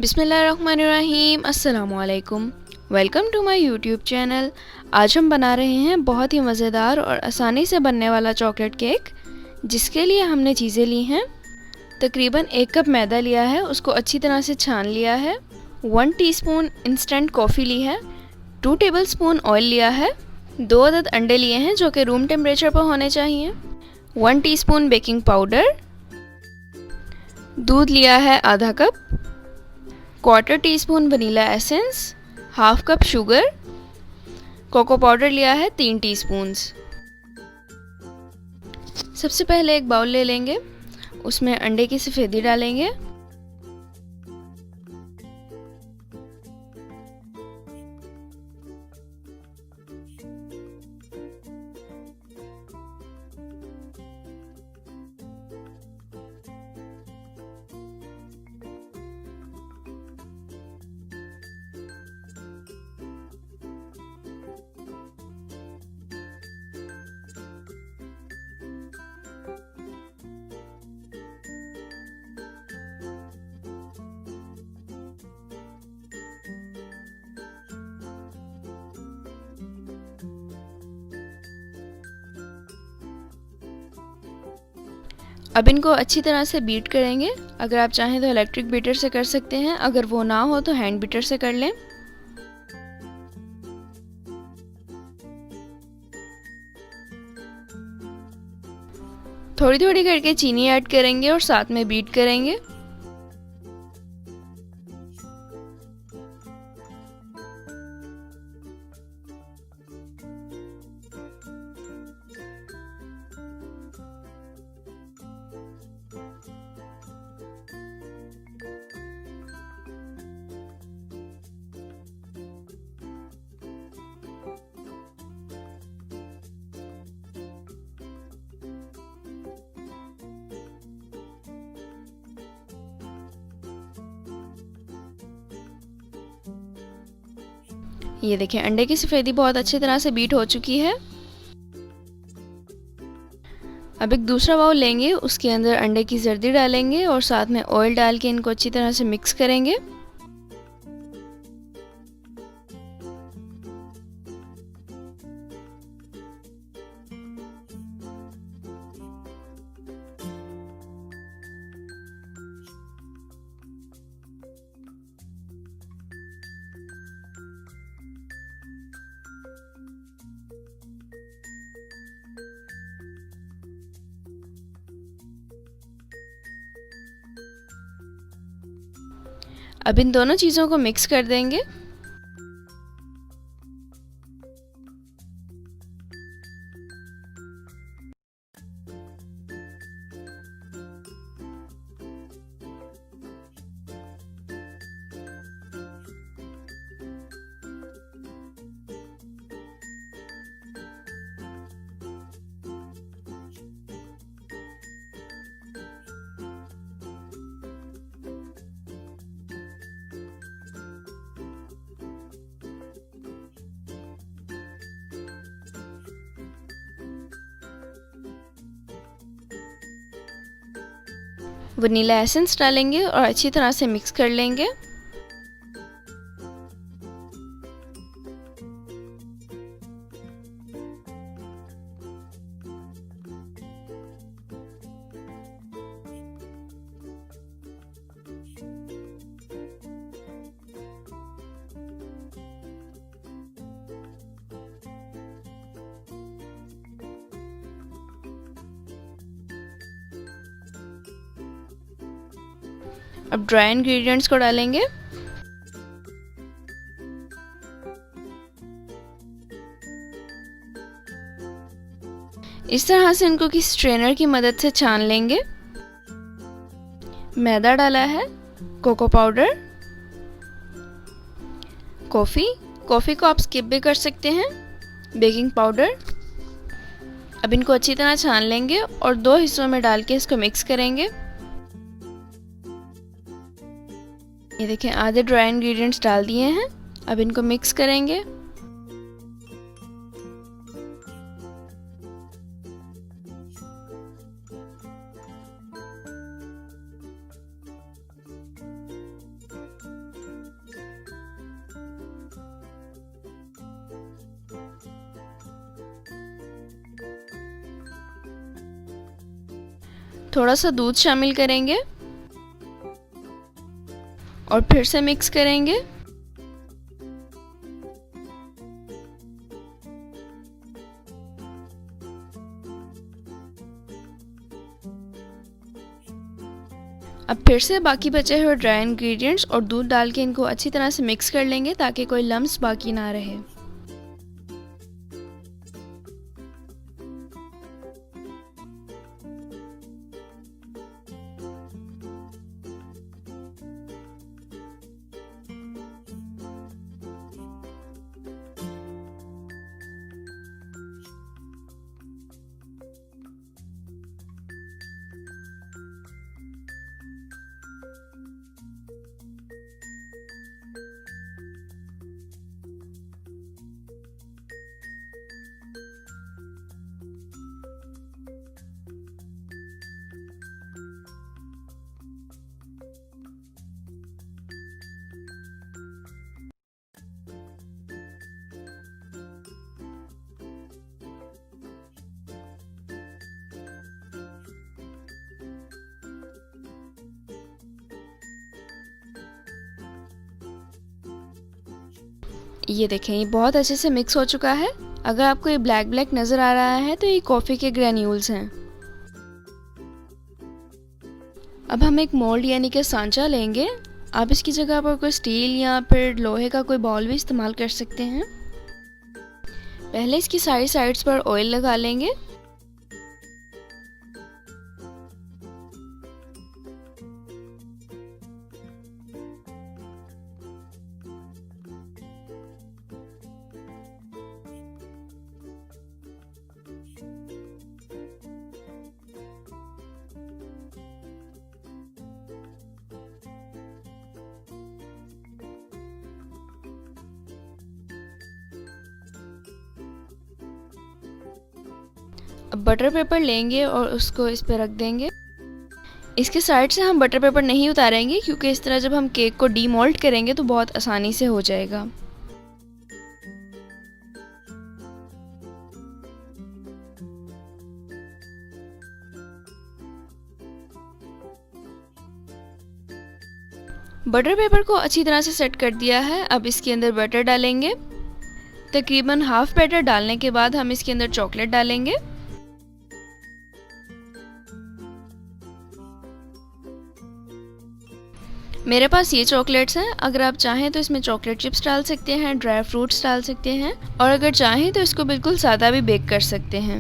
बिस्मिल्लाहिर्रहमानिर्रहीम, अस्सलामुअलैकुम। Welcome to my YouTube channel. आज हम बना रहे हैं बहुत ही मज़ेदार और आसानी से बनने वाला चॉकलेट केक, जिसके लिए हमने चीज़ें ली हैं। तकरीबन 1 कप मैदा लिया है, उसको अच्छी तरह से छान लिया है। 1 टीस्पून इंस्टेंट कॉफ़ी ली है। 2 टेबलस्पून ऑयल लिया है। 2 अदद अंडे लिए हैं जो कि रूम टेम्परेचर पर होने चाहिए। 1 टीस्पून बेकिंग पाउडर। दूध लिया है आधा कप। 1/4 teaspoon vanilla essence. Half cup sugar. Cocoa powder लिया है 3 टीस्पून्स। सबसे पहले एक बाउल ले लेंगे, उसमें अंडे की सफ़ेदी डालेंगे। अब इनको अच्छी तरह से बीट करेंगे। अगर आप चाहें तो इलेक्ट्रिक बीटर से कर सकते हैं, अगर वो ना हो तो हैंड बीटर से कर लें। थोड़ी थोड़ी करके चीनी ऐड करेंगे और साथ में बीट करेंगे। ये देखिए, अंडे की सफ़ेदी बहुत अच्छी तरह से बीट हो चुकी है। अब एक दूसरा बाउल लेंगे, उसके अंदर अंडे की जर्दी डालेंगे और साथ में ऑयल डाल के इनको अच्छी तरह से मिक्स करेंगे। अब इन दोनों चीज़ों को मिक्स कर देंगे। वनीला एसेंस डालेंगे और अच्छी तरह से मिक्स कर लेंगे। अब ड्राई इंग्रेडिएंट्स को डालेंगे। इस तरह से इनको किसी स्ट्रेनर की मदद से छान लेंगे। मैदा डाला है, कोको पाउडर, कॉफ़ी को आप स्किप भी कर सकते हैं, बेकिंग पाउडर। अब इनको अच्छी तरह छान लेंगे और 2 हिस्सों में डाल के इसको मिक्स करेंगे। ये देखें, आधे ड्राई इंग्रेडिएंट्स डाल दिए हैं। अब इनको मिक्स करेंगे। थोड़ा सा दूध शामिल करेंगे और फिर से मिक्स करेंगे। अब फिर से बाकी बचे हुए ड्राई इंग्रेडिएंट्स और दूध डाल के इनको अच्छी तरह से मिक्स कर लेंगे ताकि कोई लम्स बाकी ना रहे। ये देखें, ये बहुत अच्छे से मिक्स हो चुका है। अगर आपको ये ब्लैक ब्लैक नज़र आ रहा है तो ये कॉफ़ी के ग्रैन्यूल्स हैं। अब हम एक मोल्ड यानी कि सांचा लेंगे। आप इसकी जगह पर कोई स्टील या फिर लोहे का कोई बॉल भी इस्तेमाल कर सकते हैं। पहले इसकी सारी साइड्स पर ऑयल लगा लेंगे। अब बटर पेपर लेंगे और उसको इस पर रख देंगे। इसके साइड से हम बटर पेपर नहीं उतारेंगे क्योंकि इस तरह जब हम केक को डीमोल्ड करेंगे तो बहुत आसानी से हो जाएगा। बटर पेपर को अच्छी तरह से सेट कर दिया है। अब इसके अंदर बटर डालेंगे। तकरीबन हाफ बैटर डालने के बाद हम इसके अंदर चॉकलेट डालेंगे। मेरे पास ये चॉकलेट्स हैं। अगर आप चाहें तो इसमें चॉकलेट चिप्स डाल सकते हैं, ड्राई फ्रूट्स डाल सकते हैं और अगर चाहें तो इसको बिल्कुल सादा भी बेक कर सकते हैं।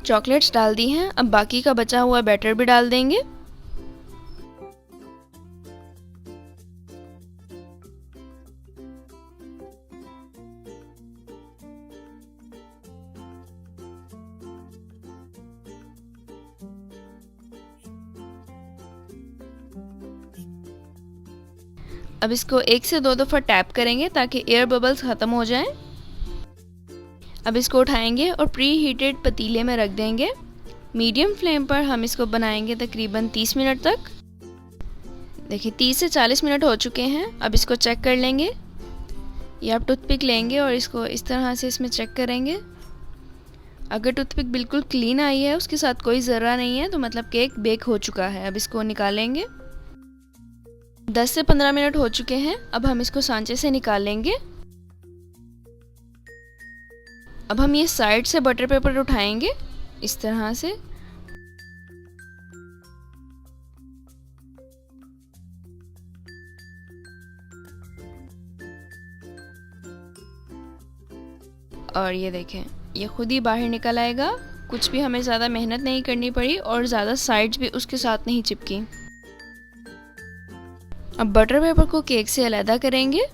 चॉकलेट्स डाल दी हैं। अब बाकी का बचा हुआ बैटर भी डाल देंगे। अब इसको 1 से 2 दफ़ा टैप करेंगे ताकि एयर बबल्स ख़त्म हो जाएं। अब इसको उठाएंगे और प्री हीटेड पतीले में रख देंगे। मीडियम फ्लेम पर हम इसको बनाएंगे तकरीबन 30 मिनट तक। देखिए 30 से 40 मिनट हो चुके हैं। अब इसको चेक कर लेंगे। या आप टूथपिक लेंगे और इसको इस तरह से इसमें चेक करेंगे। अगर टूथपिक बिल्कुल क्लीन आई है, उसके साथ कोई ज़र्रा नहीं है, तो मतलब केक बेक हो चुका है। अब इसको निकालेंगे। 10 से 15 मिनट हो चुके हैं। अब हम इसको सांचे से निकालेंगे। अब हम ये साइड से बटर पेपर उठाएंगे इस तरह से। और ये देखें, ये खुद ही बाहर निकल आएगा। कुछ भी हमें ज़्यादा मेहनत नहीं करनी पड़ी और ज़्यादा साइड्स भी उसके साथ नहीं चिपकी। अब बटर पेपर को केक से अलग करेंगे।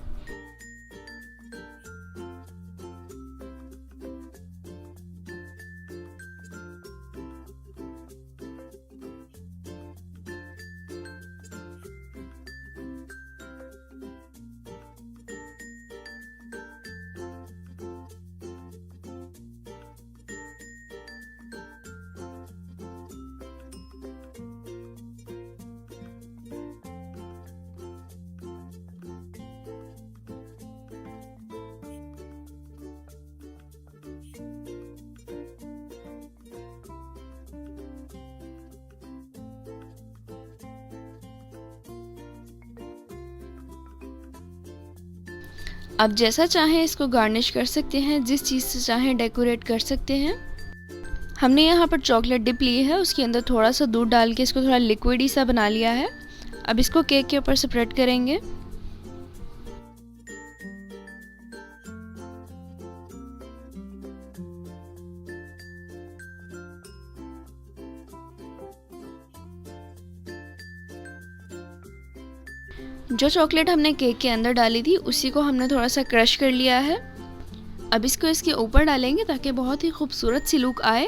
आप जैसा चाहें इसको गार्निश कर सकते हैं, जिस चीज़ से चाहें डेकोरेट कर सकते हैं। हमने यहाँ पर चॉकलेट डिप ली है, उसके अंदर थोड़ा सा दूध डाल के इसको थोड़ा लिक्विडी सा बना लिया है। अब इसको केक के ऊपर स्प्रेड करेंगे। जो चॉकलेट हमने केक के अंदर डाली थी उसी को हमने थोड़ा सा क्रश कर लिया है। अब इसको इसके ऊपर डालेंगे ताकि बहुत ही खूबसूरत सी लुक आए।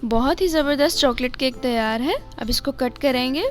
बहुत ही ज़बरदस्त चॉकलेट केक तैयार है। अब इसको कट करेंगे।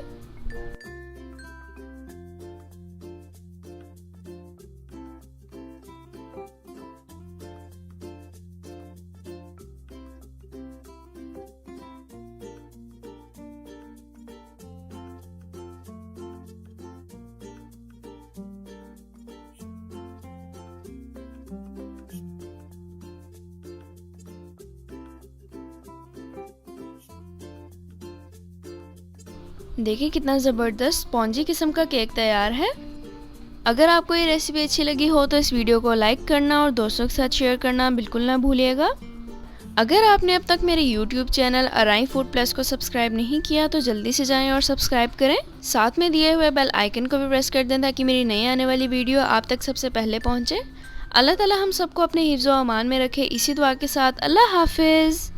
देखिए कितना ज़बरदस्त स्पॉन्जी किस्म का केक तैयार है। अगर आपको ये रेसिपी अच्छी लगी हो तो इस वीडियो को लाइक करना और दोस्तों के साथ शेयर करना बिल्कुल ना भूलिएगा। अगर आपने अब तक मेरे YouTube चैनल अराई फूड प्लस को सब्सक्राइब नहीं किया तो जल्दी से जाएं और सब्सक्राइब करें। साथ में दिए हुए बेल आइकन को भी प्रेस कर दें ताकि मेरी नई आने वाली वीडियो आप तक सबसे पहले पहुँचे। अल्लाह ताला हम सबको अपने हिफ्ज़ व अमान में रखे। इसी दुआ के साथ अल्लाह हाफिज़।